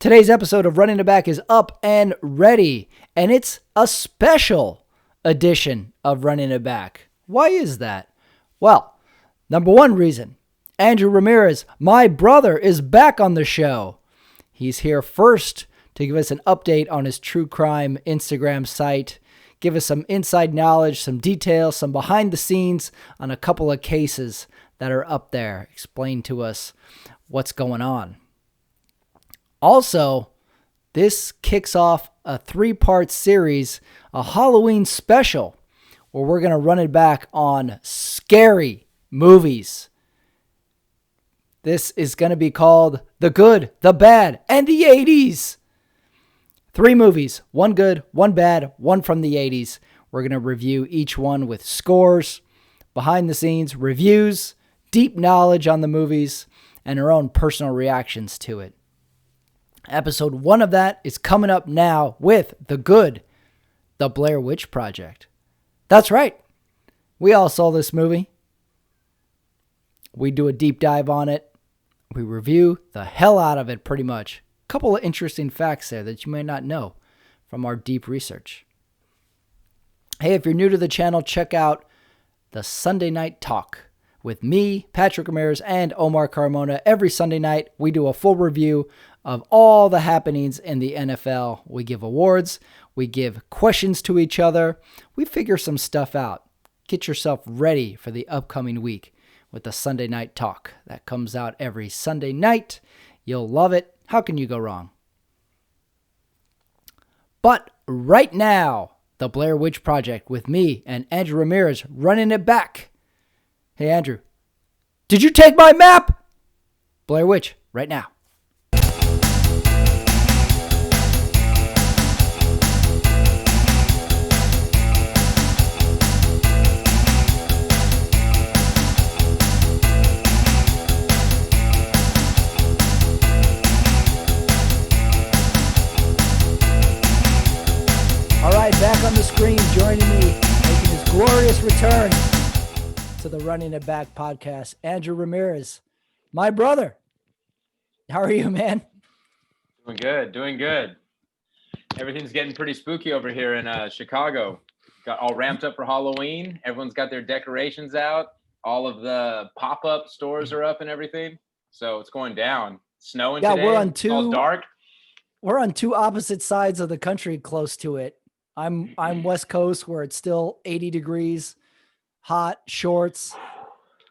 Today's episode of Running It Back is up and ready, and it's a special edition of Running It Back. Why is that? Well, number one reason, Andrew Ramirez, my brother, is back on the show. He's here first to give us an update on his true crime Instagram site, give us some inside knowledge, some details, some behind the scenes on a couple of cases that are up there. Explain to us what's going on. Also, this kicks off a 3-part series, a Halloween special, where we're going to run it back on scary movies. This is going to be called The Good, The Bad, and the 80s. 3 movies, 1 good, 1 bad, 1 from the 80s. We're going to review each one with scores, behind the scenes, reviews, deep knowledge on the movies, and our own personal reactions to it. Episode 1 of that is coming up now with The Good, The Blair Witch Project. That's right. We all saw this movie. We do a deep dive on it. We review the hell out of it pretty much. A couple of interesting facts there that you may not know from our deep research. Hey, if you're new to the channel, check out the Sunday Night Talk with me, Patrick Ramirez, and Omar Carmona. Every Sunday night, we do a full review of all the happenings in the NFL. We give awards. We give questions to each other. We figure some stuff out. Get yourself ready for the upcoming week with the Sunday Night Talk. That comes out every Sunday night. You'll love it. How can you go wrong? But right now, The Blair Witch Project with me and Andrew Ramirez running it back. Hey, Andrew, did you take my map? Blair Witch, right now. All right, back on the screen, joining me, making his glorious return to the Running It Back podcast, Andrew Ramirez, my brother. How are you, man? Doing good. Everything's getting pretty spooky over here in Chicago. Got all ramped up for Halloween. Everyone's got their decorations out. All of the pop-up stores are up and everything. So it's going down. Snowing today. We're It's all dark. We're on 2 opposite sides of the country close to it. I'm West Coast where it's still 80 degrees. Hot shorts.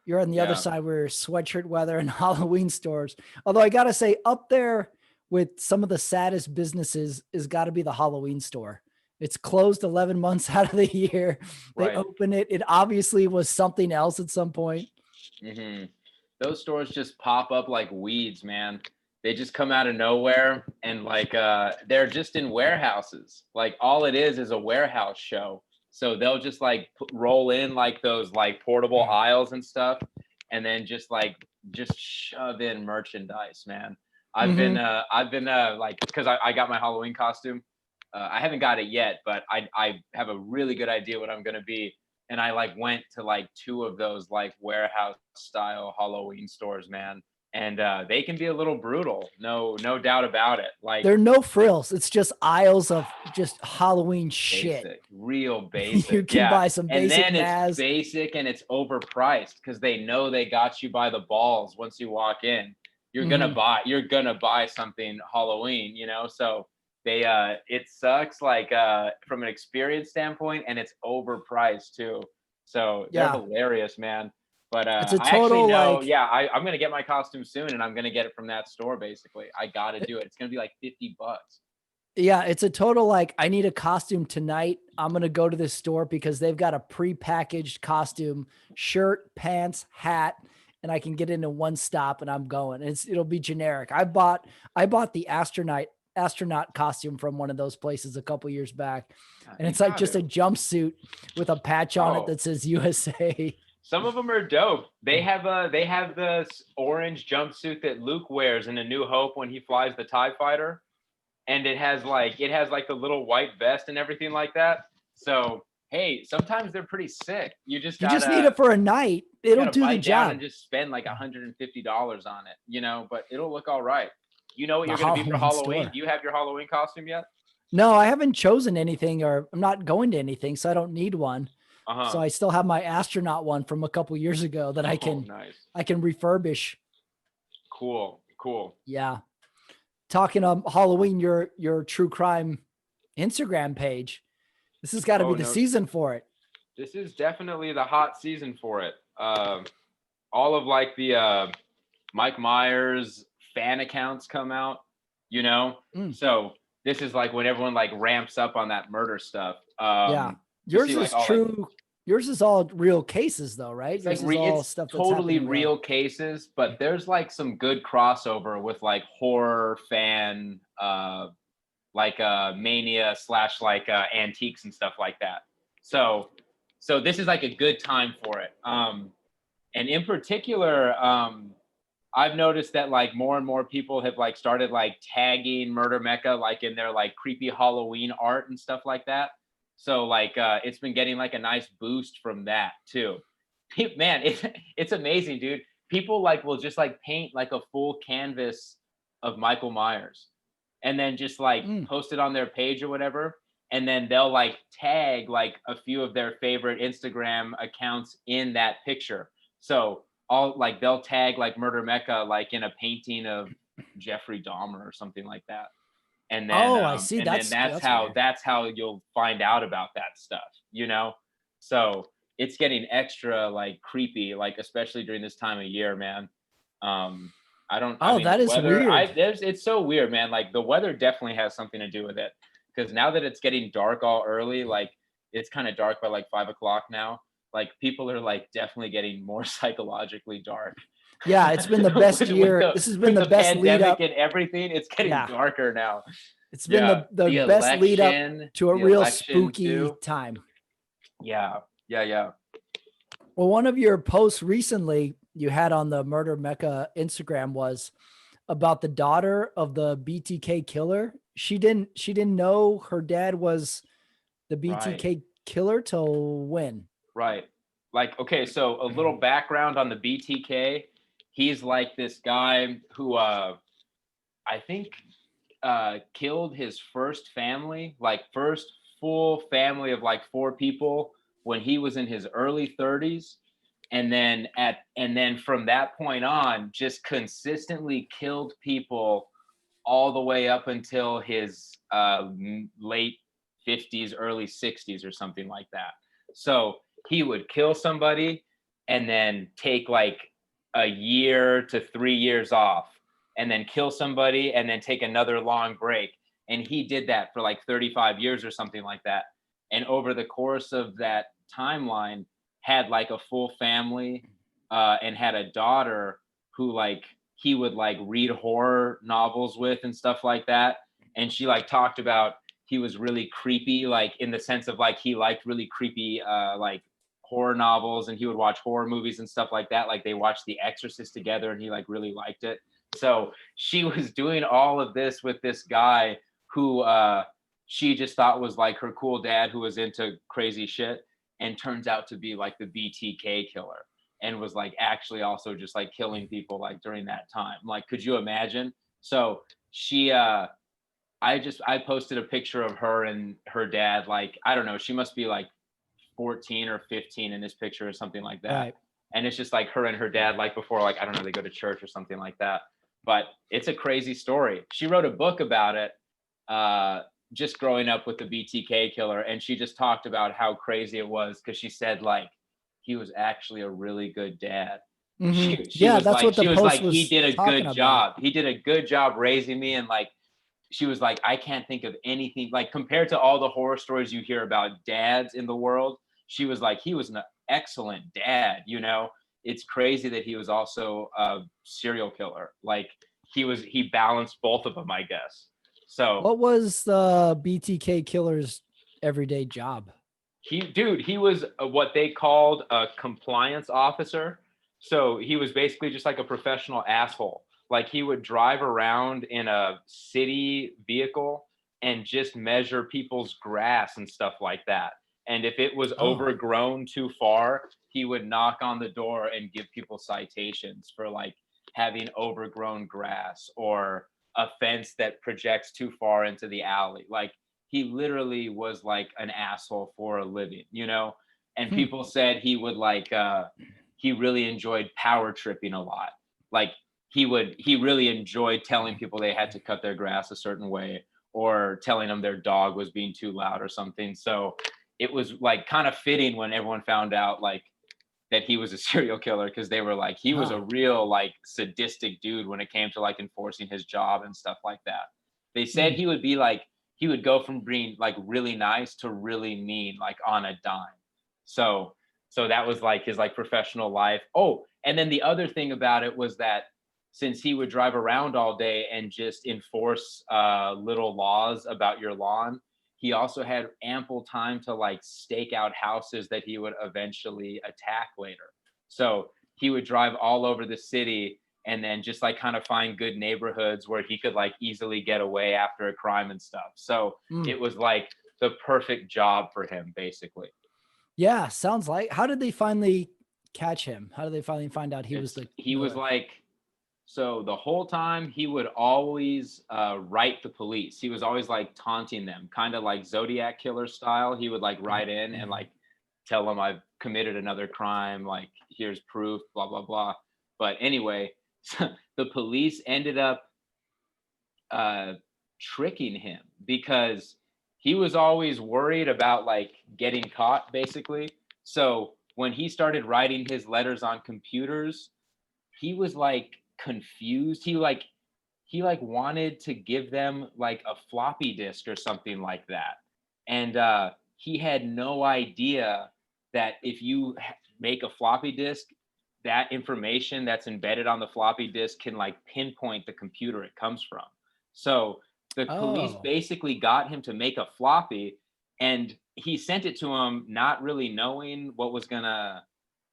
You're on the other side where sweatshirt weather and Halloween stores. Although I got to say, up there with some of the saddest businesses is got to be the Halloween store. It's closed 11 months out of the year. They open it. It obviously was something else at some point. Mm-hmm. Those stores just pop up like weeds, man. They just come out of nowhere and they're just in warehouses. Like all it is a warehouse show. So they'll just roll in those portable aisles and stuff, and then just shove in merchandise, man. I've been because I got my Halloween costume. I haven't got it yet, but I have a really good idea what I'm gonna be. And I went to 2 of those warehouse style Halloween stores, man. And they can be a little brutal, no doubt about it. There are no frills. It's just aisles of just Halloween shit. Real basic. You can buy some basic and then Maz. It's basic and it's overpriced because they know they got you by the balls once you walk in. You're gonna buy something Halloween, So they it sucks from an experience standpoint, and it's overpriced too. So they're hilarious, man. But it's a total I'm gonna get my costume soon, and I'm gonna get it from that store. Basically, I gotta do it. It's gonna be $50. Yeah, it's a total I need a costume tonight. I'm gonna go to this store because they've got a pre-packaged costume, shirt, pants, hat, and I can get into one stop, and I'm going. It'll be generic. I bought the astronaut costume from one of those places a couple years back, and it's just a jumpsuit with a patch on it that says USA. Some of them are dope. They have the orange jumpsuit that Luke wears in A New Hope when he flies the TIE fighter, and it has the little white vest and everything like that. So hey, sometimes they're pretty sick. You just need it for a night. It'll do the job. And just spend $150 on it, but it'll look all right. You know what The you're going to be for Halloween Halloween? store. Do you have your Halloween costume yet? No, I haven't chosen anything, or I'm not going to anything, so I don't need one. So Uh-huh. I still have my astronaut one from a couple years ago that Oh, nice. I can refurbish. Cool. Cool. Yeah. Talking Halloween, your true crime Instagram page. This has got to be Oh, the no. season for it. This is definitely the hot season for it. All of like the Mike Myers fan accounts come out, you know? Mm, So this is like when everyone like ramps up on that murder stuff. yeah. You Yours see like is all like true. Yours is all real cases though, right? it's like Yours is all it's stuff that's totally happening real. real cases, but there's like some good crossover with like horror fan like mania slash like antiques and stuff like that. So this is like a good time for it. And in particular, I've noticed that like more and more people have like started like tagging Murder Mecca like in their like creepy Halloween art and stuff like that. So like it's been getting like a nice boost from that too. Man, it's amazing, dude. People like will just like paint like a full canvas of Michael Myers and then just like Mm. post it on their page or whatever. And then they'll like tag like a few of their favorite Instagram accounts in that picture. So all like they'll tag like Murder Mecca like in a painting of Jeffrey Dahmer or something like that. Oh, I see. And then That's weird. that's how you'll find out about that stuff, you know? So it's getting extra like creepy, like especially during this time of year, man. Um I Oh, mean that the is weather, weird. it's so weird, man. Like the weather definitely has something to do with it. Because now that it's getting dark all early, like it's kind of dark by like 5 o'clock now. Like people are like definitely getting more psychologically dark. Yeah, it's been the best with year. the This has been with the the best lead pandemic up. and everything, it's getting Yeah, darker now. it's been Yeah, the best lead up to a the real election spooky too. time. Yeah, yeah, yeah. Well, one of your posts recently you had on the Murder Mecca Instagram was about the daughter of the BTK killer. She didn't know her dad was the Right, BTK killer till when? right. Like, okay, so a little background on the BTK. He's like this guy who I think killed his first family, like first full family of like four people when he was in his early 30s. And then from that point on, just consistently killed people all the way up until his late 50s, early 60s, or something like that. So he would kill somebody and then take like a year to 3 years off, and then kill somebody and then take another long break. And he did that for like 35 years or something like that. And over the course of that timeline, had like a full family and had a daughter who like he would like read horror novels with and stuff like that. And she like talked about he was really creepy, like in the sense of like he liked really creepy like horror novels, and he would watch horror movies and stuff like that. Like they watched The Exorcist together and he like really liked it. So she was doing all of this with this guy who she just thought was like her cool dad who was into crazy shit, and turns out to be like the BTK killer, and was like actually also just like killing people like during that time. Like, could you imagine? So she I posted a picture of her and her dad, like I don't know, she must be like 14 or 15 in this picture or something like that. Right. And it's just like her and her dad, like before, like I don't know, they go to church or something like that. But it's a crazy story. She wrote a book about it, just growing up with the BTK killer, and she just talked about how crazy it was because she said like he was actually a really good dad. Mm-hmm. Yeah, that's what the She was post like he was did a talking good about. job. He did a good job raising me, and like she was like, I can't think of anything like compared to all the horror stories you hear about dads in the world. She was like, he was an excellent dad, you know. It's crazy that he was also a serial killer. Like he balanced both of them, I guess. So What was the BTK killer's everyday job? he was what they called a compliance officer. So he was basically just like a professional asshole. Like he would drive around in a city vehicle and just measure people's grass and stuff like that. And if it was Oh, overgrown too far, he would knock on the door and give people citations for like having overgrown grass, or a fence that projects too far into the alley. Like he literally was like an asshole for a living, you know? And Hmm. people said he would like he really enjoyed power tripping a lot. Like he really enjoyed telling people they had to cut their grass a certain way, or telling them their dog was being too loud or something. So it was like kind of fitting when everyone found out like that he was a serial killer, because they were like, he was a Huh. real like sadistic dude when it came to like enforcing his job and stuff like that. They said Hmm. he would be like, he would go from being like really nice to really mean like on a dime. So that was like his like professional life. Oh, and then the other thing about it was that since he would drive around all day and just enforce little laws about your lawn, he also had ample time to like stake out houses that he would eventually attack later. So he would drive all over the city and then just like kind of find good neighborhoods where he could like easily get away after a crime and stuff. So Mm. it was like the perfect job for him, basically. Yeah, sounds like. How did they finally catch him? How did they finally find out he was He was the like, so the whole time he would always write the police. He was always like taunting them, kind of like Zodiac killer style. He would like write in and like tell them I've committed another crime, like here's proof, blah blah blah. But anyway, the police ended up uh, tricking him because he was always worried about like getting caught, basically. So when he started writing his letters on computers, he was like confused. He like wanted to give them like a floppy disk or something like that. And he had no idea that if you make a floppy disk, that information that's embedded on the floppy disk can like pinpoint the computer it comes from. So the police Oh. basically got him to make a floppy, and he sent it to him not really knowing what was gonna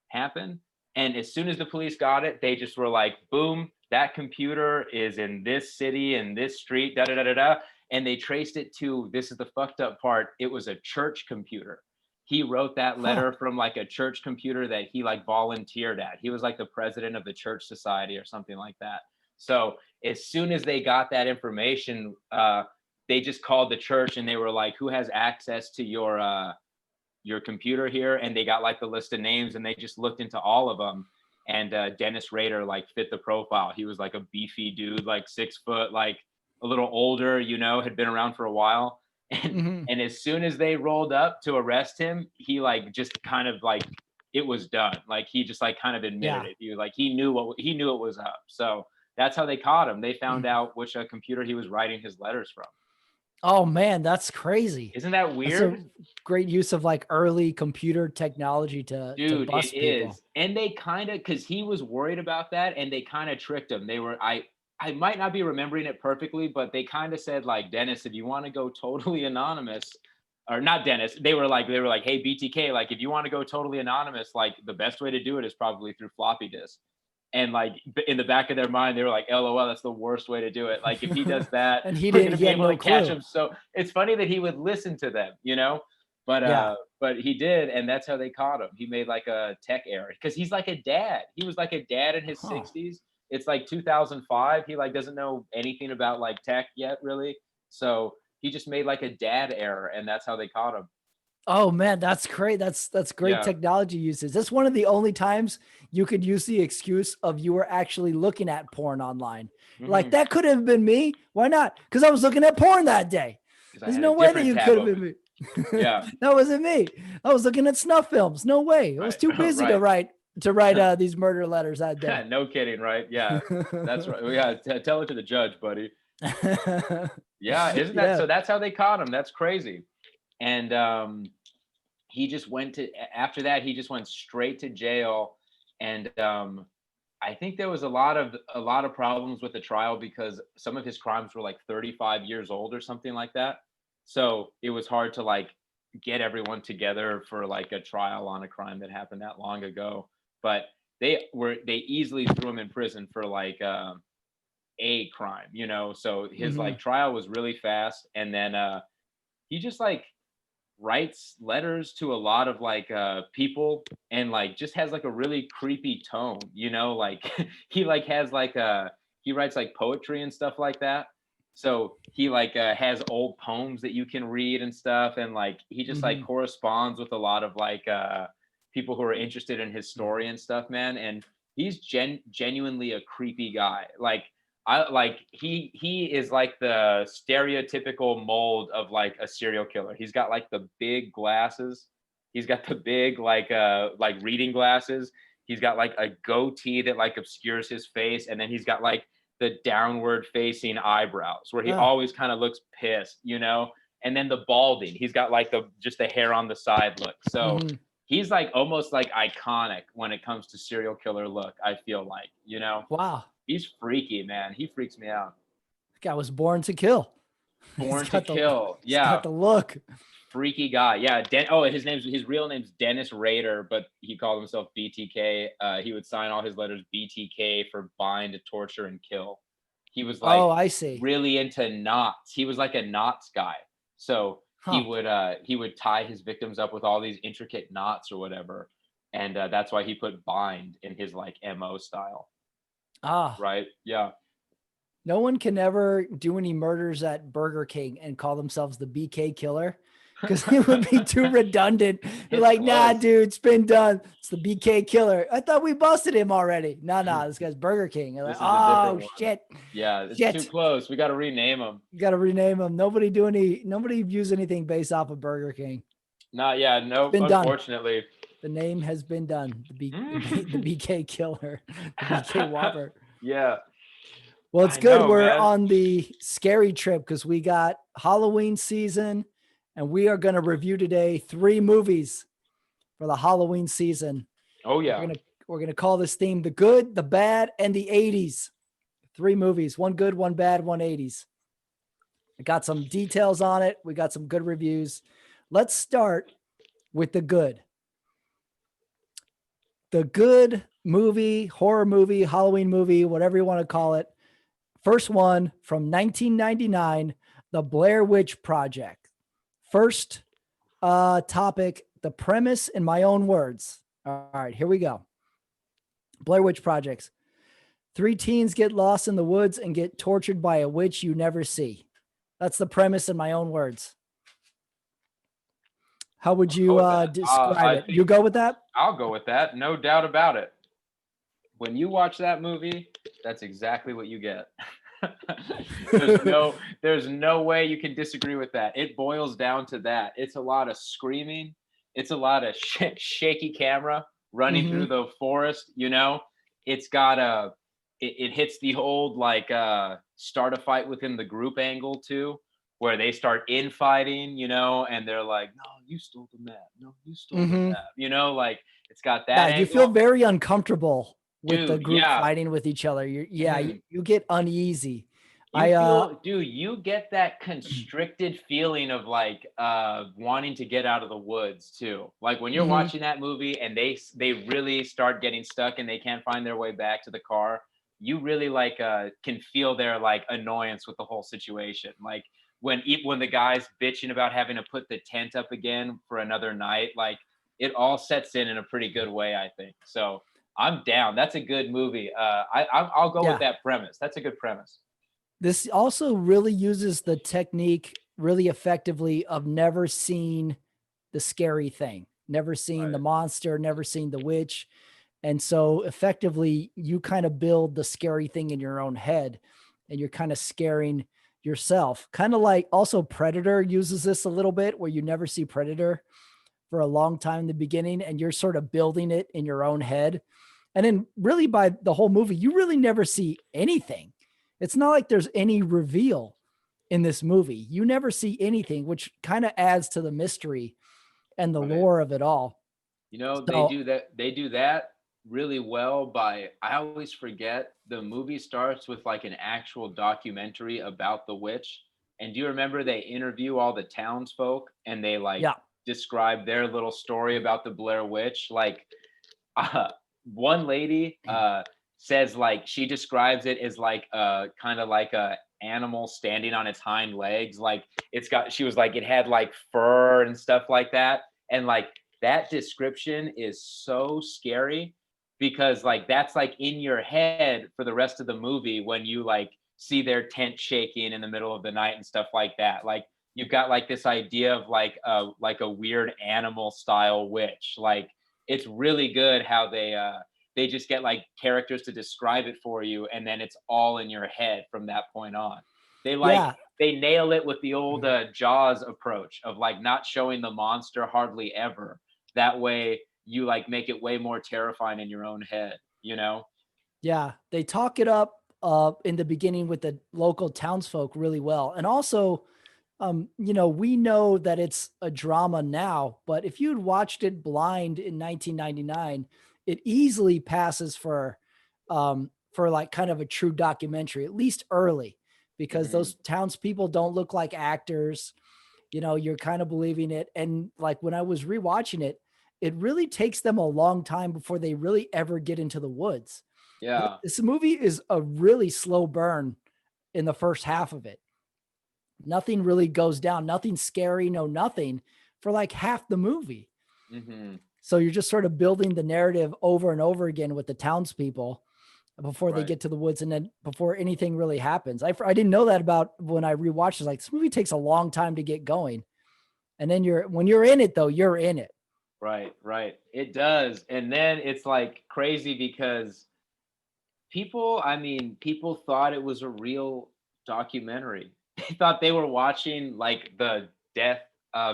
happen. And as soon as the police got it, they just were like, boom, that computer is in this city and this street, da da da da da. And they traced it to, this is the fucked up part, it was a church computer. He wrote that Huh. letter from like a church computer that he like volunteered at. He was like the president of the church society or something like that. So as soon as they got that information, they just called the church and they were like, who has access to your computer here? And they got like the list of names and they just looked into all of them. And Dennis Rader like fit the profile. He was like a beefy dude, like 6 foot, like a little older, you know, had been around for a while. And Hmm. and as soon as they rolled up to arrest him, he like just kind of like, it was done. Like he just like kind of admitted Yeah. it. He was like, he knew it was up. So that's how they caught him. They found out which computer he was writing his letters from. Oh man, that's crazy. Isn't that That's a weird? great use of like early computer technology to Dude, it bust people. is. And they kind of, because he was worried about that, and they kind of tricked him. They were, I might not be remembering it perfectly, but they kind of said like, Dennis, if you want to go totally anonymous, or not Dennis, they were like, hey BTK, like if you want to go totally anonymous, like the best way to do it is probably through floppy disk. And like in the back of their mind, they were like, LOL, that's the worst way to do it. Like if he does that, And we're gonna he be had able to no catch clue. him. So it's funny that he would listen to them, you know? But Yeah. he did, and that's how they caught him. He made like a tech error because he's like a dad. He was like a dad in his Huh. 60s. It's like 2005. He like doesn't know anything about like tech yet, really. So he just made like a dad error, and that's how they caught him. Oh man, that's great. That's great Yeah. technology usage. That's one of the only times you could use the excuse of you were actually looking at porn online. Like Because that could have been me. Why not? Because I was looking at porn that day. I There's had a no way that different you tab could have been open. me. Yeah. That wasn't me. I was looking at snuff films. No way. I was Right. too busy Right. to write these murder letters that day. No kidding, right? Yeah. That's right. Yeah. Tell it to the judge, buddy. Yeah. Isn't that Yeah. so? That's how they caught him. That's crazy. And he just went to, after that he just went straight to jail. And I think there was a lot of problems with the trial because some of his crimes were like 35 years old or something like that. So it was hard to like get everyone together for like a trial on a crime that happened that long ago. But they easily threw him in prison for like a crime, you know. So his Mhm. like trial was really fast. And then he just like writes letters to a lot of like people, and like just has like a really creepy tone, you know, like he like has like he writes like poetry and stuff like that. So he like has old poems that you can read and stuff, and like he just like Hmm. corresponds with a lot of like people who are interested in his story and stuff, man. And he's genuinely a creepy guy. Like I like he is like the stereotypical mold of like a serial killer. He's got like the big glasses. He's got the big like reading glasses. He's got like a goatee that like obscures his face, and then he's got like the downward facing eyebrows where he Ah. always kind of looks pissed, you know? And then the balding, he's got like the just the hair on the side look. So Hmm. he's like almost like iconic when it comes to serial killer look, I feel like, you know? Wow. He's freaky, man. He freaks me out. This guy was born to kill. He's Born to got the kill. he's got Yeah. the look. Freaky guy. Yeah. His real name's Dennis Rader, but he called himself BTK. He would sign all his letters BTK for bind, torture, and kill. He was Oh, like I see. really into knots. He was like a knots guy. So Huh. he would tie his victims up with all these intricate knots or whatever. And that's why he put bind in his like MO style. Ah. Right. Yeah. No one can ever do any murders at Burger King and call themselves the BK killer because it would be too redundant. They're It's like, nah, close. dude, it's been done. It's the BK killer. I thought we busted him already. Nah, this guy's Burger King. They're like, This is a oh, different one. shit. Yeah, it's too Shit. close. We got to rename him. You got to rename him. Nobody views anything based off of Burger King. Not yeah, It's no, been done. unfortunately. The name has been done. The BK killer, the BK Whopper. Yeah, Well, it's I good. know, We're man. on the scary trip because we got Halloween season, and we are going to review today 3 movies for the Halloween season. Oh We're yeah. gonna we're gonna call this theme the good, the bad, and the 80s. 3 movies, one good, one bad, one 80s. I got some details on it. We got some good reviews. Let's start with the good. The good movie, horror movie, Halloween movie, whatever you want to call it. First one from 1999, The Blair Witch Project. First topic, the premise in my own words. All right, here we go. Blair Witch Projects. 3 teens get lost in the woods and get tortured by a witch you never see. That's the premise in my own words. How would you describe I it? You think go with that? I'll go with that. No doubt about it. When you watch that movie, that's exactly what you get. There's no way you can disagree with that. It boils down to that. It's a lot of screaming. It's a lot of shaky camera running Mm-hmm. through the forest. You know, it's got it hits the old like start a fight within the group angle too, where they start infighting. You know, and they're like, no, you stole the map. No, you stole the Mm-hmm. map. You know, like it's got that Yeah, you feel angle, very uncomfortable with the dude. group Yeah. fighting with each other. Mhm. You get uneasy. You I feel, dude, you get that constricted feeling of like wanting to get out of the woods too. Like when you're mhm. watching that movie and they really start getting stuck and they can't find their way back to the car, you really like can feel their like annoyance with the whole situation. Like when the guy's bitching about having to put the tent up again for another night, like it all sets in a pretty good way, I think. So I'm down. That's a good movie. I'll go with Yeah. that premise. That's a good premise. This also really uses the technique really effectively of never seeing the scary thing, never seen the Right. monster, never seen the witch. And so effectively, you kind of build the scary thing in your own head and you're kind of scaring yourself. Kind of like also Predator uses this a little bit where you never see Predator for a long time in the beginning and you're sort of building it in your own head. And then really by the whole movie, you really never see anything. It's not like there's any reveal in this movie. You never see anything, which kind of adds to the mystery and the Right. lore of it all. You know, So, they do that really well by I always forget the movie starts with like an actual documentary about the witch. And do you remember they interview all the townsfolk and they like yeah. describe their little story about the Blair Witch? Like uh, one lady says like she describes it as like kind of like a animal standing on its hind legs, like it's got she was like it had like fur and stuff like that, and like that description is so scary because like that's like in your head for the rest of the movie when you like see their tent shaking in the middle of the night and stuff like that. Like you've got like this idea of like a weird animal style witch. Like it's really good how they just get like characters to describe it for you, and then it's all in your head from that point on. They like Yeah. they nail it with the old Jaws approach of like not showing the monster hardly ever. That way you like make it way more terrifying in your own head, you know? Yeah, they talk it up in the beginning with the local townsfolk really well. And also, we know that it's a drama now, but if you'd watched it blind in 1999, it easily passes for like kind of a true documentary, at least early, because Mhm. those townspeople don't look like actors. You're kind of believing it. And like when I was rewatching it, it really takes them a long time before they really ever get into the woods. Yeah. This movie is a really slow burn in the first half of it. Nothing really goes down, nothing scary, no nothing for like half the movie. Mhm. So you're just sort of building the narrative over and over again with the townspeople before they Right. get to the woods and then before anything really happens. I didn't know that about when I rewatched it. Like this movie takes a long time to get going. And then when you're in it though, you're in it. Right, right. It does. And then it's like crazy because people thought it was a real documentary. They thought they were watching like the death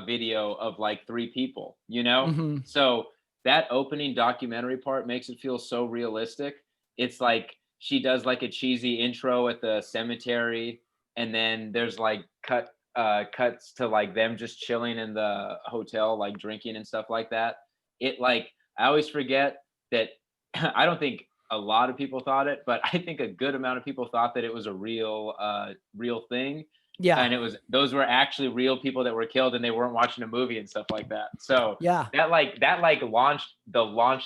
video of like three people, you know? Mm-hmm. So that opening documentary part makes it feel so realistic. It's like she does like a cheesy intro at the cemetery, and then there's like cuts to like them just chilling in the hotel, like drinking and stuff like that. It like I always forget that I don't think a lot of people thought it, but I think a good amount of people thought that it was a real thing. Yeah. And those were actually real people that were killed, and they weren't watching a movie and stuff like that. So Yeah. that launched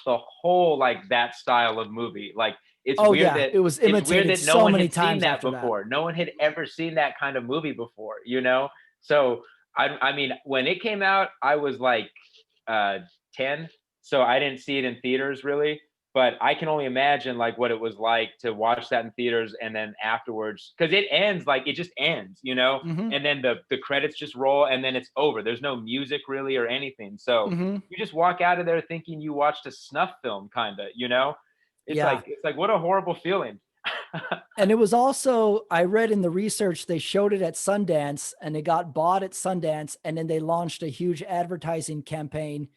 the whole like that style of movie. Like Oh yeah. It was it's weird imitated that no so one many had seen times that after that. before. No one had ever seen that kind of movie before, you know? So I mean, when it came out, I was like uh 10, so I didn't see it in theaters really, but I can only imagine like what it was like to watch that in theaters and then afterwards, because it ends like it just ends, you know, Mm-hmm. and then the credits just roll and then it's over. There's no music really or anything, so Mm-hmm. you just walk out of there thinking you watched a snuff film, kind of, you know. Yeah. It's like what a horrible feeling. And it was also, I read in the research, they showed it at Sundance and it got bought at Sundance. And then they launched a huge advertising campaign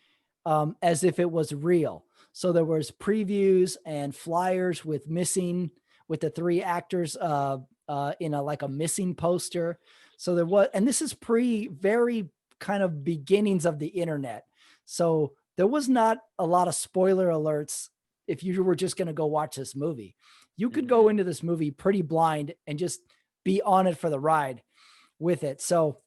as if it was real. So there was previews and flyers with the three actors in like a missing poster. So there was, and this is very kind of beginnings of the internet. So there was not a lot of spoiler alerts if you were just going to go watch this movie. You could go Mhm. into this movie pretty blind and just be on it for the ride with it. So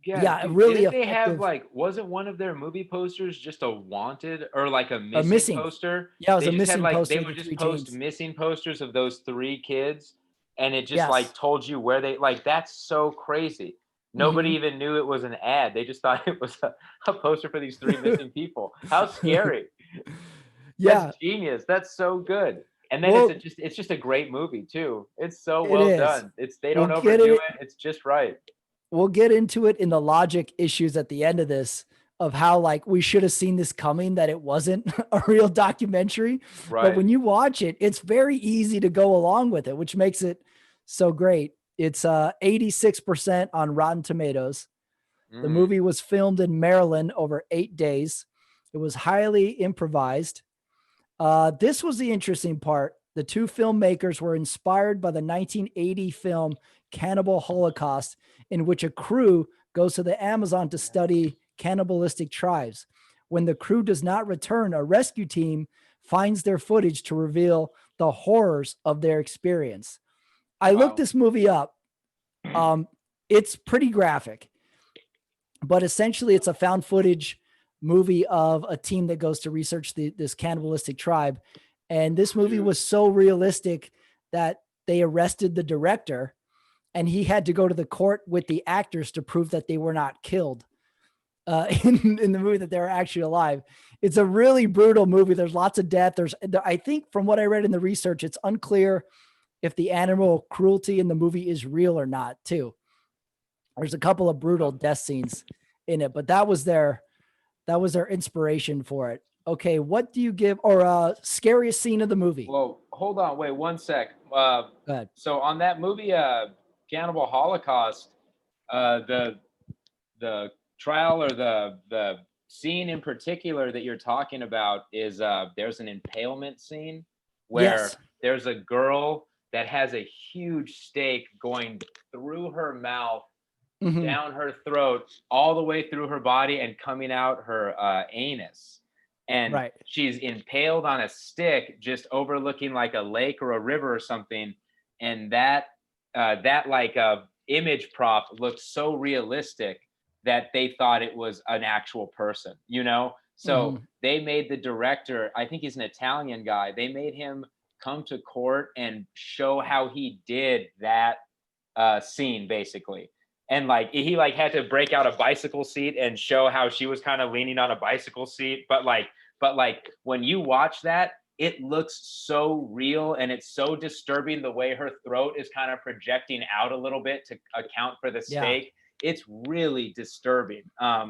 Yeah, yeah, a dude, really didn't they have effective like wasn't one of their movie posters just a wanted or like a or missing missing. poster? Yeah, it was They a just had missing like they poster of the would just three post teens. missing posters of those three kids, and it just like Yes. told you where they like that's so crazy. Nobody Hmm. even knew it was an ad. They just thought it was a poster for these three missing people. How scary. That's Yeah. genius. That's so good. And then Well, it's just a great movie too. It's so it well is. done. It's they We'll don't get overdo it. it. It's just right. We'll get into it in the logic issues at the end of this of how like we should have seen this coming, that it wasn't a real documentary. But Right. when you watch it, it's very easy to go along with it, which makes it so great. It's 86% on Rotten Tomatoes. The Mm. movie was filmed in Maryland over 8 days. It was highly improvised. This was the interesting part. The two filmmakers were inspired by the 1980 film Cannibal Holocaust, in which a crew goes to the Amazon to study cannibalistic tribes. When the crew does not return, a rescue team finds their footage to reveal the horrors of their experience. I looked Wow. this movie up. Um, it's pretty graphic, but essentially it's a found footage movie of a team that goes to research this cannibalistic tribe. And this movie Dude. was so realistic that they arrested the director and he had to go to the court with the actors to prove that they were not killed in the movie, that they're actually alive. It's a really brutal movie. There's lots of death. I think from what I read in the research, it's unclear if the animal cruelty in the movie is real or not too. There's a couple of brutal death scenes in it, but that was their inspiration for it. Okay, what do you give or scariest scene of the movie? Well, hold on, wait 1 sec. Go ahead. So on that movie, Cannibal Holocaust, the trial or the scene in particular that you're talking about is there's an impalement scene where Yes. there's a girl that has a huge stake going through her mouth, Mhm. down her throat, all the way through her body and coming out her anus. And Right. she's impaled on a stick, just overlooking like a lake or a river or something. And that like image prop looked so realistic that they thought it was an actual person, you know? So Mhm. they made the director, I think he's an Italian guy, they made him come to court and show how he did that scene basically. And like he like had to break out a bicycle seat and show how she was kind of leaning on a bicycle seat. But like when you watch that, it looks so real and it's so disturbing the way her throat is kind of projecting out a little bit to account for the Yeah. stake. It's really disturbing.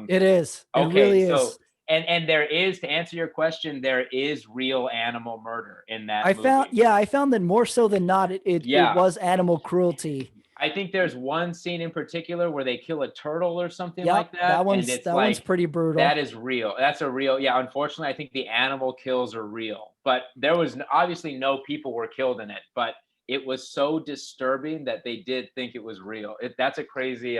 It is. It Okay, really so is. and there is, to answer your question, there is real animal murder in that I found movie. yeah, I found that more so than not it Yeah, was animal cruelty. I think there's one scene in particular where they kill a turtle or something Yep, like that, and it's that one's like pretty brutal. that is real. That's a real, yeah. Unfortunately, I think the animal kills are real, but there was obviously no people were killed in it, but it was so disturbing that they did think it was real. That's a crazy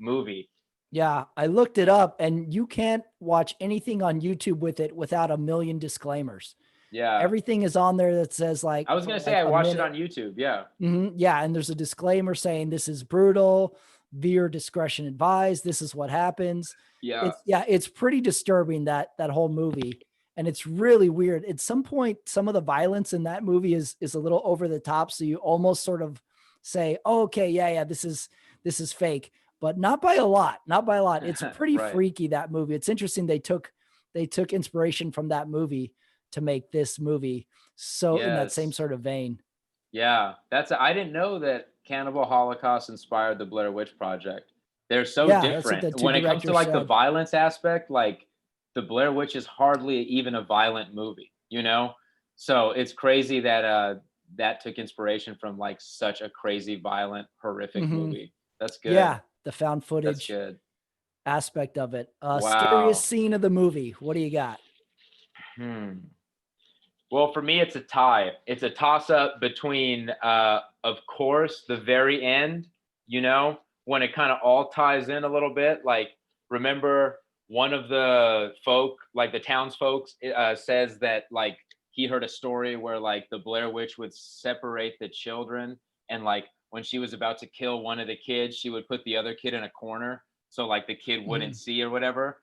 movie. Yeah, I looked it up and you can't watch anything on YouTube with it without a million disclaimers. Yeah, Everything is on there that says like I was for gonna say like I a watched it minute. on YouTube. Yeah, Yeah, and there's a disclaimer saying this is brutal, viewer discretion advised. This is what happens. yeah, It's pretty disturbing that whole movie, and it's really weird. At some point, some of the violence in that movie is a little over the top, so you almost sort of say, oh, "Okay, yeah, this is fake," but not by a lot, not by a lot. It's pretty right. freaky, that movie. It's interesting they took inspiration from that movie to make this movie, so in that same Yes. sort of vein. Yeah, I didn't know that Cannibal Holocaust inspired the Blair Witch Project. They're so Yeah, that's what different. the two When it comes to directors like the said. violence aspect, like the Blair Witch is hardly even a violent movie, you know? So it's crazy that that took inspiration from like such a crazy, violent, horrific Mhm. movie. That's good. Yeah, the found That's footage good. aspect of it. Scariest Wow. scene of the movie. What do you got? Hmm. Well, for me, it's a tie. It's a toss up between, of course, the very end, you know, when it kind of all ties in a little bit. Like, remember one of the folk, like the townsfolk, says that, like, he heard a story where, like, the Blair Witch would separate the children. And, like, when she was about to kill one of the kids, she would put the other kid in a corner. So, like, the kid wouldn't Mhm. see or whatever.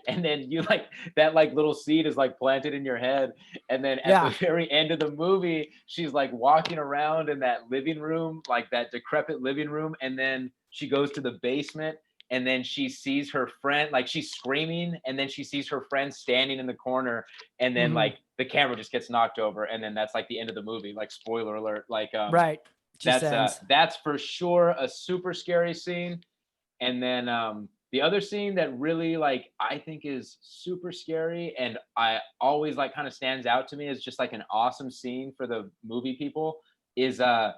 And then you like that, like, little seed is like planted in your head, and then at the Yeah. very end of the movie, she's like walking around in that living room, like that decrepit living room. And then she goes to the basement and then she sees her friend, like she's screaming. And then she sees her friend standing in the corner. And then Mhm. like the camera just gets knocked over. And then that's like the end of the movie. Like, spoiler alert. Like, Right. Just ends. that's for sure a super scary scene. And then the other scene that really like I think is super scary and I always like kind of stands out to me as just like an awesome scene for the movie people is the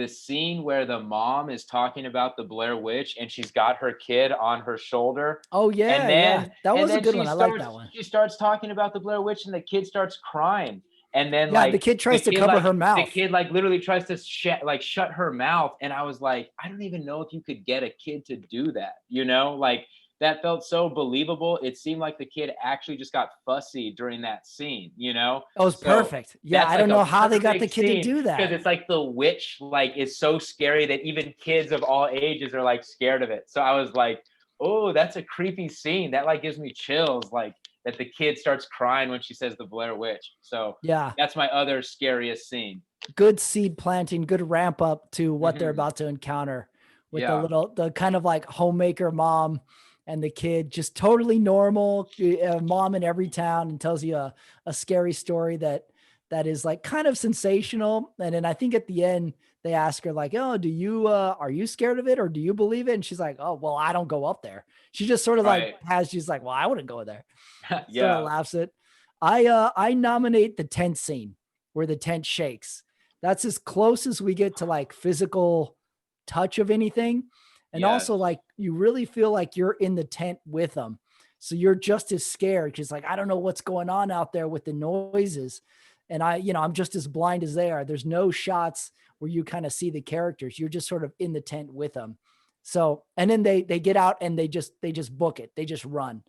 scene where the mom is talking about the Blair Witch and she's got her kid on her shoulder. Oh And yeah, yeah. then That and was a then good one. I like that one. she starts talking about the Blair Witch and the kid starts crying. And then Yeah, the like kid tries to cover her the mouth. kid like literally tries to shut her mouth. And I was like, I don't even know if you could get a kid to do that, you know? Like that felt so believable. It seemed like the kid actually just got fussy during that scene, you know? That was So perfect. Yeah, that's I like don't a know how they got the perfect kid to scene do because that. it's like the witch like is so scary that even kids of all ages are like scared of it. So I was like, oh, that's a creepy scene. That like gives me chills, like that the kid starts crying when she says the Blair Witch. So Yeah. that's my other scariest scene. Good seed planting, good ramp up to what they're Hmm. about to encounter with Yeah. the kind of like homemaker mom and the kid, just totally normal mom in every town, and tells you a scary story that that is like kind of sensational. And then I think at the end they ask her like, "Oh, are you scared of it or do you believe it?" And she's like, "Oh, well, I don't go up there." She just sort of like Right. she's like, "Well, I wouldn't go there." Sort of Yeah. laughs it. I nominate the tent scene where the tent shakes. That's as close as we get to like physical touch of anything. And also Yes. like you really feel like you're in the tent with them. So you're just as scared because like I don't know what's going on out there with the noises. And I'm just as blind as they are. There's no shots where you kind of see the characters. You're just sort of in the tent with them. So and then they get out and they just book it. They just run.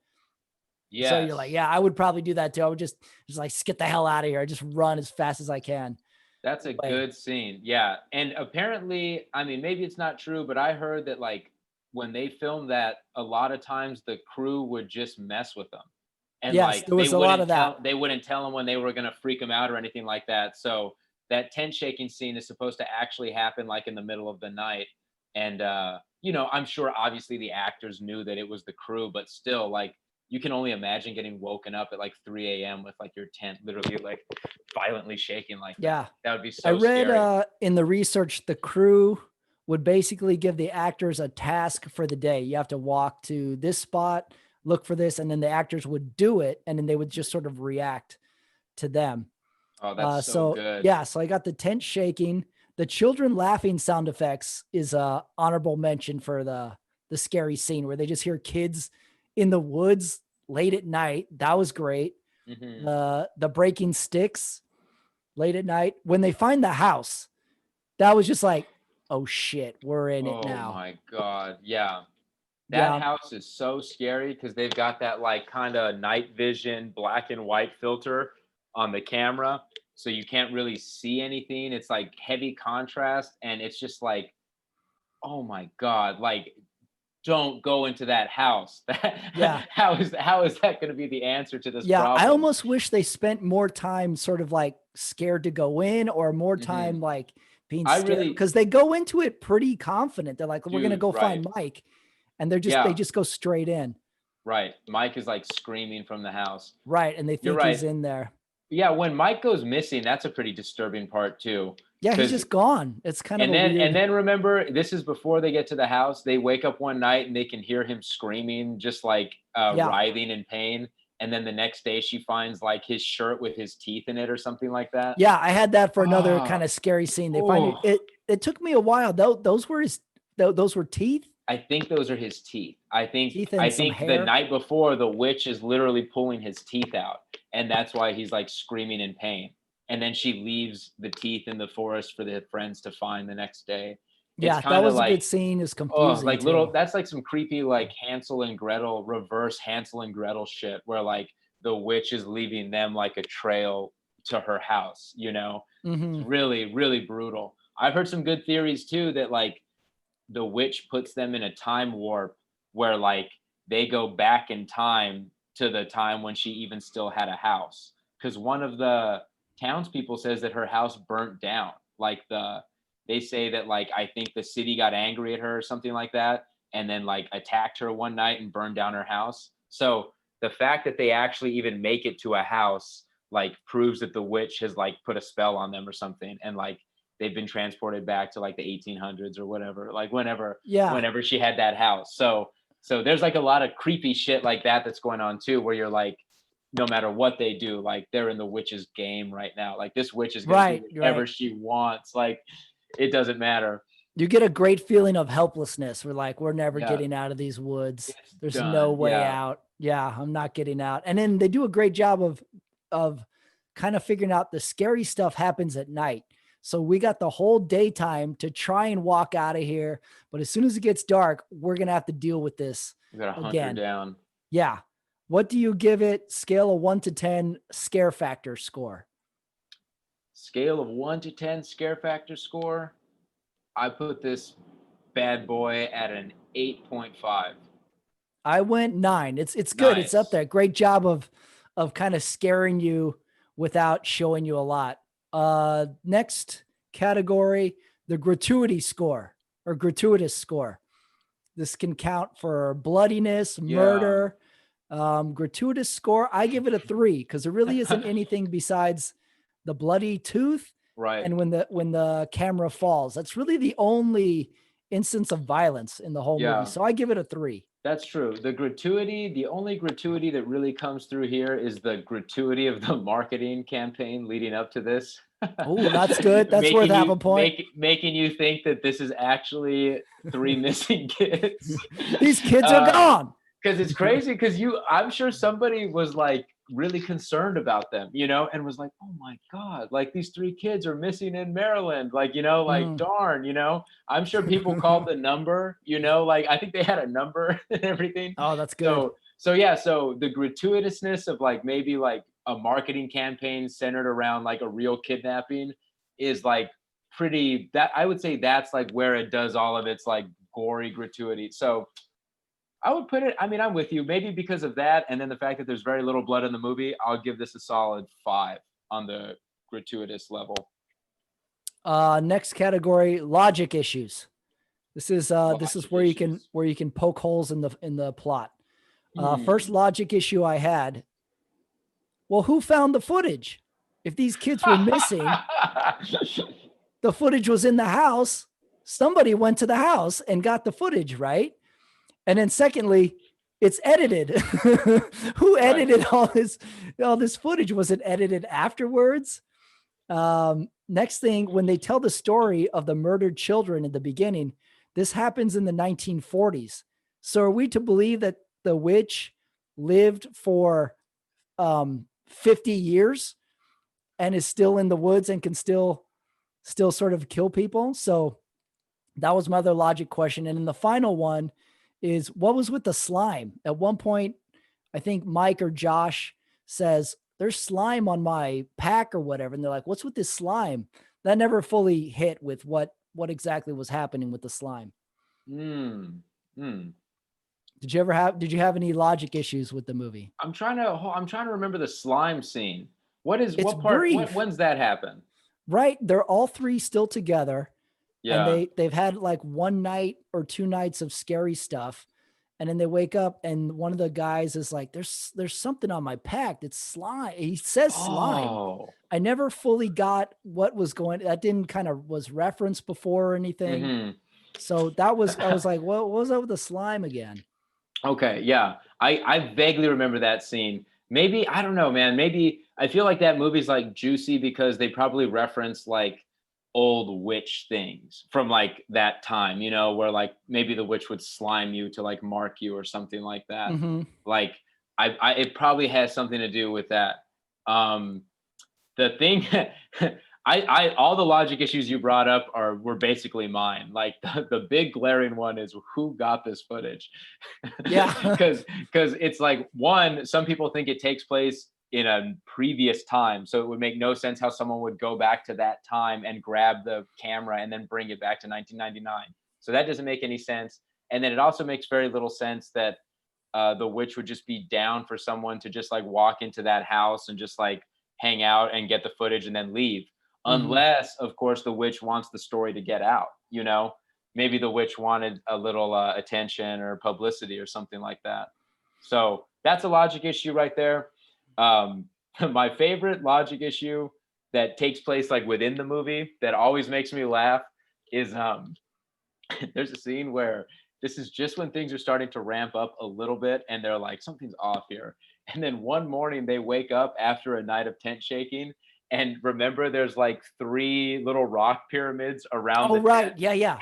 So you're like, Yes. yeah, I would probably do that too. I would just like get the hell out of here. I just run as fast as I can That's a away. good scene. Yeah. And apparently, I mean, maybe it's not true, but I heard that like when they filmed that, a lot of times the crew would just mess with them. And Yes, like there was a lot of that. they wouldn't tell them when they were gonna freak them out or anything like that. So that tent shaking scene is supposed to actually happen like in the middle of the night. And I'm sure obviously the actors knew that it was the crew, but still like you can only imagine getting woken up at like 3 a.m. with like your tent literally like violently shaking like that. Yeah. That would be I so read scary. in the research, the crew would basically give the actors a task for the day. You have to walk to this spot, look for this, and then the actors would do it, and then they would just sort of react to them. Oh, that's so So good. yeah, so I got the tent shaking. The children laughing sound effects is a honorable mention for the scary scene where they just hear kids in the woods late at night. That was great. Hmm. The breaking sticks late at night when they find the house. That was just like, oh shit, we're in it Oh now. my God. Yeah. That Yeah, house is so scary because they've got that like kind of night vision black and white filter on the camera. So you can't really see anything. It's like heavy contrast. And it's just like, oh my God, like don't go into that house. yeah, How is that going to be the answer to this yeah. I problem? almost wish they spent more time sort of like scared to go in or more Hmm. time like being I scared really, because they go into it pretty confident. They're like, we're gonna dude, go right. find Mike, and they Yeah, just go straight in. right. Mike is like screaming from the house. Right. And they You're think he's right. in there. Yeah, when Mike goes missing, that's a pretty disturbing part too. Yeah, he's Because just gone. It's kind of and a then and weird. then remember, this is before they get to the house. They wake up one night and they can hear him screaming, just like Yeah. writhing in pain. And then the next day, she finds like his shirt with his teeth in it or something like that. Yeah, I had that for another Ah, kind of scary scene. They find it. oh, It took me a while. Those were those were teeth, I think those are his teeth. I think teeth I and some think the hair. night before the witch is literally pulling his teeth out, and that's why he's like screaming in pain. And then she leaves the teeth in the forest for the friends to find the next day. It's Yeah, that kind of was a good like scene. It's oh, confusing like little too. that's like some creepy like Hansel and Gretel reverse Hansel and Gretel shit where like the witch is leaving them like a trail to her house, you know? Hmm. It's really, really brutal. I've heard some good theories too that like the witch puts them in a time warp where like they go back in time to the time when she even still had a house. Because one of the townspeople says that her house burnt down. Like they say that like I think the city got angry at her or something like that, and then like attacked her one night and burned down her house. So the fact that they actually even make it to a house like proves that the witch has like put a spell on them or something, and like they've been transported back to like the 1800s or whatever, like Yeah, whenever she had that house. So there's like a lot of creepy shit like that that's going on too, where you're like, no matter what they do, like they're in the witch's game right now. Like this witch is gonna do right, whatever right. she wants. Like it doesn't matter. You get a great feeling of helplessness. We're like, we're never Yeah, getting out of these woods. it's There's no done. way Yeah, out. Yeah, I'm not getting out. And then they do a great job of kind of figuring out the scary stuff happens at night. So we got the whole daytime to try and walk out of here. But as soon as it gets dark, we're gonna have to deal with this we gotta hunt her again. down. Yeah. What do you give it? Scale of 1 to 10 scare factor score. Scale of 1 to 10 scare factor score. I put this bad boy at an 8.5. I went 9. It's good. It's up Nice. there. Great job of kind of scaring you without showing you a lot. Next category, the gratuity score or gratuitous score. This can count for bloodiness, Yeah. murder. Gratuitous score, I give it a 3 because there really isn't anything besides the bloody tooth, Right. and when the camera falls. That's really the only instance of violence in the whole movie. Yeah. So I give it a 3. That's true. The only gratuity that really comes through here is the gratuity of the marketing campaign leading up to this. Oh, that's good. That's worth half a point. Making you think that this is actually 3 missing kids. These kids are gone. Because it's crazy because I'm sure somebody was like really concerned about them, and was like, oh my God, like these 3 kids are missing in Maryland, like, like darn, I'm sure people called the number, like I think they had a number and everything. Oh, that's good. So yeah, so the gratuitousness of like maybe like a marketing campaign centered around like a real kidnapping is like that I would say that's like where it does all of its like gory gratuity. So I would put it, I mean, I'm with you. Maybe because of that, and then the fact that there's very little blood in the movie, I'll give this a solid 5 on the gratuitous level. Next category, logic issues. This is where you can poke holes in the plot. First logic issue I had. Well, who found the footage? If these kids were missing, the footage was in the house. Somebody went to the house and got the footage, right? And then secondly, it's edited. Who edited all this footage? Was it edited afterwards? Next thing, when they tell the story of the murdered children in the beginning, this happens in the 1940s. So are we to believe that the witch lived for 50 years and is still in the woods and can still sort of kill people? So that was my other logic question. And then the final one is, what was with the slime? At one point, I think Mike or Josh says, there's slime on my pack or whatever. And they're like, what's with this slime? That never fully hit with what exactly was happening with the slime. Did you have any logic issues with the movie? I'm trying to remember the slime scene. When's that happen? Right. They're all 3 still together. Yeah. And they've had like 1 night or 2 nights of scary stuff. And then they wake up and one of the guys is like, there's something on my pack. It's slime. He says slime. I never fully got what was that didn't kind of was referenced before or anything. Mm-hmm. So I was like, what was up with the slime again? Okay. Yeah. I vaguely remember that scene. Maybe, I don't know, man. Maybe I feel like that movie's like juicy because they probably reference like old witch things from like that time, where like maybe the witch would slime you to like mark you or something like that. Mm-hmm. Like it probably has something to do with that. The thing all the logic issues you brought up were basically mine. Like the big glaring one is who got this footage? Yeah. Because it's like, one, some people think it takes place in a previous time. So it would make no sense how someone would go back to that time and grab the camera and then bring it back to 1999. So that doesn't make any sense. And then it also makes very little sense that the witch would just be down for someone to just like walk into that house and just like hang out and get the footage and then leave. Mm-hmm. Unless, of course, the witch wants the story to get out, maybe the witch wanted a little attention or publicity or something like that. So that's a logic issue right there. My favorite logic issue that takes place like within the movie that always makes me laugh is there's a scene where this is just when things are starting to ramp up a little bit and they're like, something's off here. And then one morning they wake up after a night of tent shaking and remember there's like 3 little rock pyramids around the right. tent. Yeah.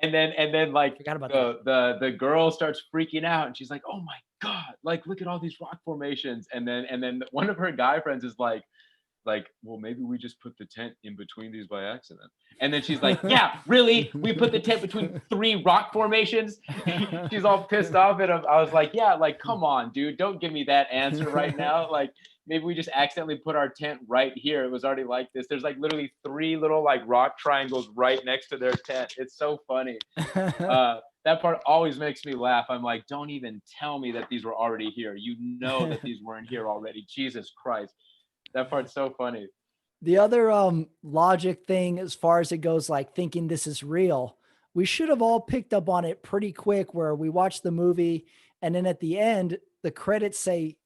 And then like the girl starts freaking out and she's like, oh my God, like look at all these rock formations. And then one of her guy friends is like, well, maybe we just put the tent in between these by accident. And then she's like, yeah, really? We put the tent between 3 rock formations? She's all pissed off at him. I was like, yeah, like, come on, dude, don't give me that answer right now. Like, maybe we just accidentally put our tent right here. It was already like this. There's like literally 3 little like rock triangles right next to their tent. It's so funny. That part always makes me laugh. I'm like, don't even tell me that these were already here. You know that these weren't here already. Jesus Christ. That part's so funny. The other logic thing, as far as it goes, like thinking this is real, we should have all picked up on it pretty quick, where we watched the movie and then at the end, the credits say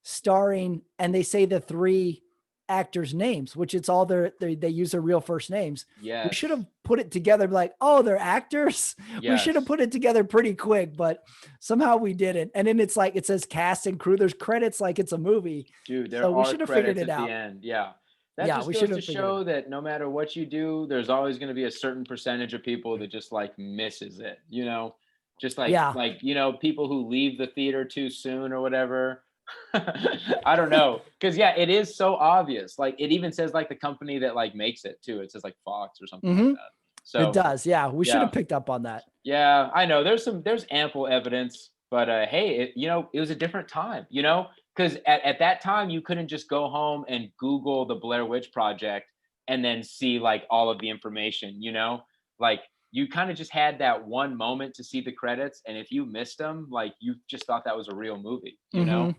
starring, and they say the 3 actors' names, which it's all they use their real first names. Yes. We should have put it together like, oh, they're actors. Yes. We should have put it together pretty quick, but somehow we didn't. And then it's like, it says cast and crew. There's credits like it's a movie. Dude, there so we are should have credits figured it at out. the end. Yeah. That Yeah, just we goes should to have figured show that no matter what you do, there's always going to be a certain percentage of people that just like misses it, you know? Just like, Yeah. like, you know, people who leave the theater too soon or whatever. I don't know. Cause yeah, it is so obvious. Like it even says like the company that like makes it too. It says like Fox or something like that. So It does. Yeah. We should yeah. have picked up on that. Yeah, I know. There's ample evidence, but hey, it was a different time, you know, because at that time you couldn't just go home and Google the Blair Witch Project and then see like all of the information, you know, like you kind of just had that one moment to see the credits, and if you missed them, like you just thought that was a real movie, you know?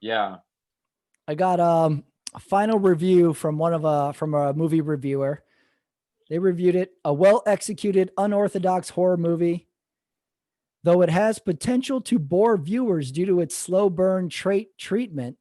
Yeah. I got a final review from from a movie reviewer. They reviewed it, a well-executed, unorthodox horror movie. Though it has potential to bore viewers due to its slow burn treatment,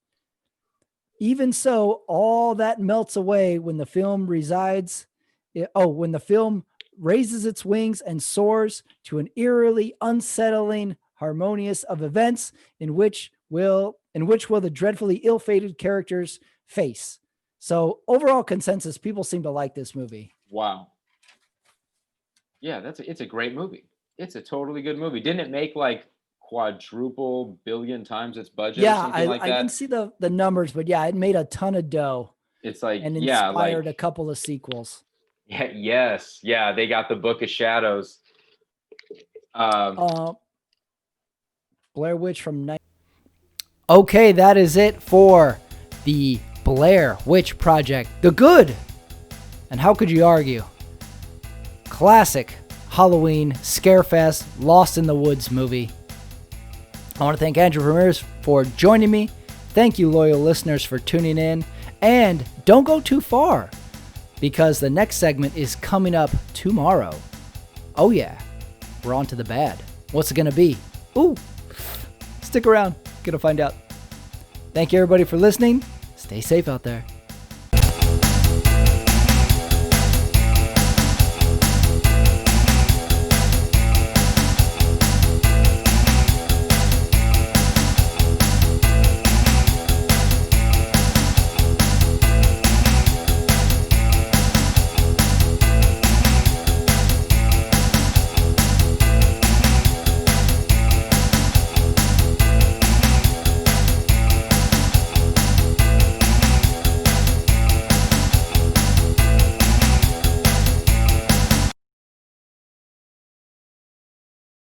even so, all that melts away when the film when the film raises its wings and soars to an eerily unsettling harmonious of events in which will the dreadfully ill-fated characters face. So overall consensus, people seem to like this movie. Wow. Yeah, it's a great movie. It's a totally good movie. Didn't it make like quadruple billion times its budget or something like that? I didn't see the numbers, but yeah, it made a ton of dough. It's like, and yeah, inspired like a couple of sequels. Yeah, yes. Yeah, they got the Book of Shadows. Blair Witch from Okay, that is it for the Blair Witch Project. The good. And how could you argue? Classic Halloween Scarefest Lost in the Woods movie. I want to thank Andrew Ramirez for joining me. Thank you, loyal listeners, for tuning in. And don't go too far, because the next segment is coming up tomorrow. Oh yeah, we're on to the bad. What's it going to be? Ooh, stick around. Gonna find out. Thank you, everybody, for listening. Stay safe out there.